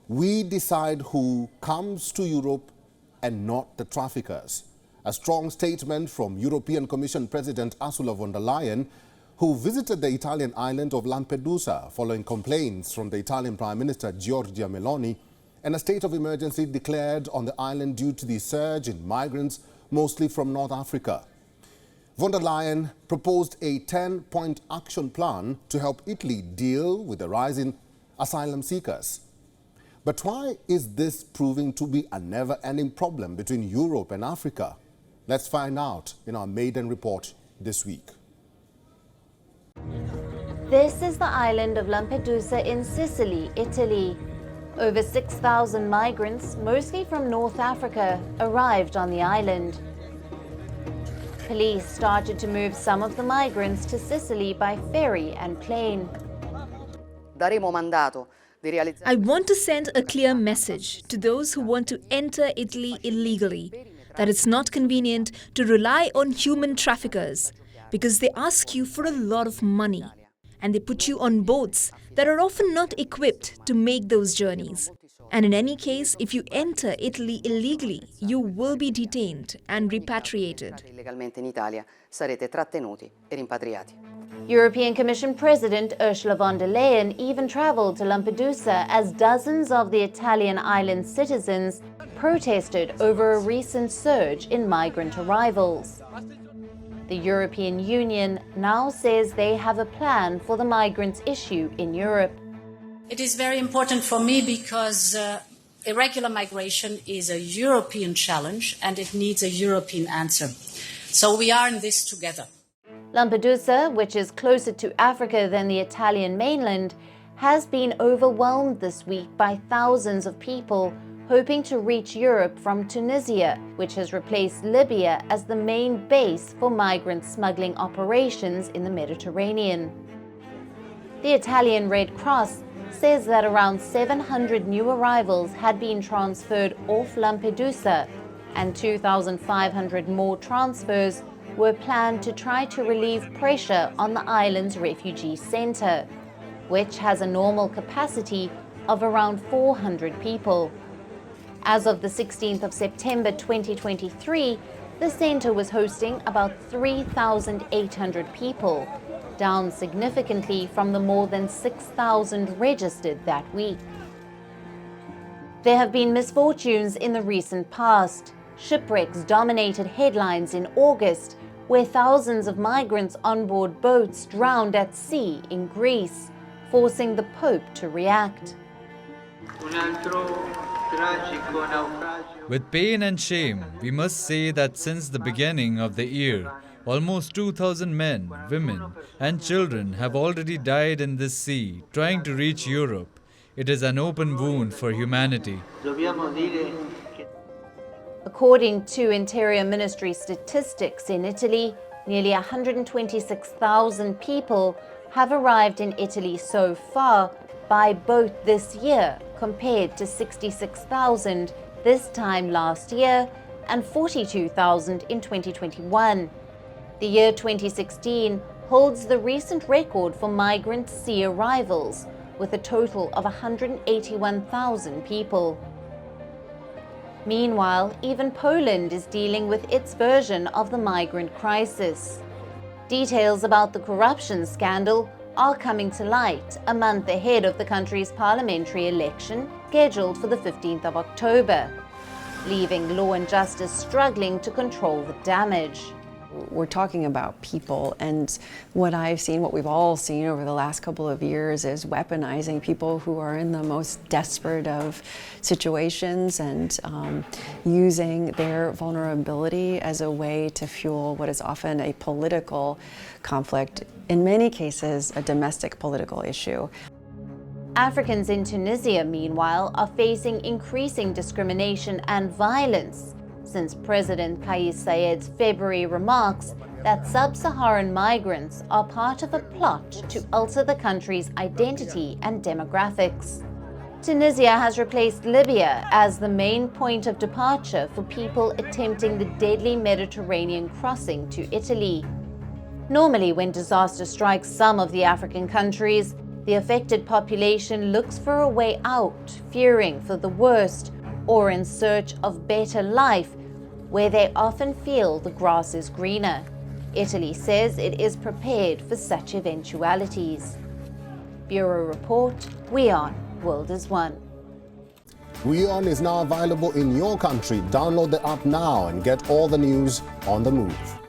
We decide who comes to Europe and not the traffickers. A strong statement from European Commission President Ursula von der Leyen, who visited the Italian island of Lampedusa following complaints from the Italian Prime Minister Giorgia Meloni, and a state of emergency declared on the island due to the surge in migrants, mostly from North Africa. Von der Leyen proposed a 10-point action plan to help Italy deal with the rise in asylum seekers. But why is this proving to be a never-ending problem between Europe and Africa? Let's find out in our maiden report this week. This is the island of Lampedusa in Sicily, Italy. Over 6,000 migrants, mostly from North Africa, arrived on the island. Police started to move some of the migrants to Sicily by ferry and plane. I want to send a clear message to those who want to enter Italy illegally, that it's not convenient to rely on human traffickers because they ask you for a lot of money and they put you on boats that are often not equipped to make those journeys. And in any case, if you enter Italy illegally, you will be detained and repatriated. European Commission President Ursula von der Leyen even traveled to Lampedusa as dozens of the Italian island citizens protested over a recent surge in migrant arrivals. The European Union now says they have a plan for the migrants issue in Europe. It is very important for me because irregular migration is a European challenge and it needs a European answer. So we are in this together. Lampedusa, which is closer to Africa than the Italian mainland, has been overwhelmed this week by thousands of people hoping to reach Europe from Tunisia, which has replaced Libya as the main base for migrant smuggling operations in the Mediterranean. The Italian Red Cross says that around 700 new arrivals had been transferred off Lampedusa, and 2,500 more transfers were planned to try to relieve pressure on the island's refugee center, which has a normal capacity of around 400 people. As of the 16th of September 2023, the center was hosting about 3,800 people, down significantly from the more than 6,000 registered that week. There have been misfortunes in the recent past. Shipwrecks dominated headlines in August, where thousands of migrants on board boats drowned at sea in Greece, forcing the Pope to react. With pain and shame, we must say that since the beginning of the year, almost 2,000 men, women, and children have already died in this sea trying to reach Europe. It is an open wound for humanity. According to Interior Ministry statistics in Italy, nearly 126,000 people have arrived in Italy so far by boat this year, compared to 66,000 this time last year and 42,000 in 2021. The year 2016 holds the recent record for migrant sea arrivals, with a total of 181,000 people. Meanwhile, even Poland is dealing with its version of the migrant crisis. Details about the corruption scandal are coming to light a month ahead of the country's parliamentary election, scheduled for the 15th of October, leaving law and justice struggling to control the damage. We're talking about people, and what I've seen, what we've all seen over the last couple of years, is weaponizing people who are in the most desperate of situations and using their vulnerability as a way to fuel what is often a political conflict, in many cases a domestic political issue. Africans in Tunisia, meanwhile, are facing increasing discrimination and violence since President Kais Saied's February remarks that sub-Saharan migrants are part of a plot to alter the country's identity and demographics. Tunisia has replaced Libya as the main point of departure for people attempting the deadly Mediterranean crossing to Italy. Normally, when disaster strikes some of the African countries, The affected population looks for a way out, fearing for the worst, or in search of better life, where they often feel the grass is greener. Italy says it is prepared for such eventualities. Bureau Report, WION World is One. WION is now available in your country. Download the app now and get all the news on the move.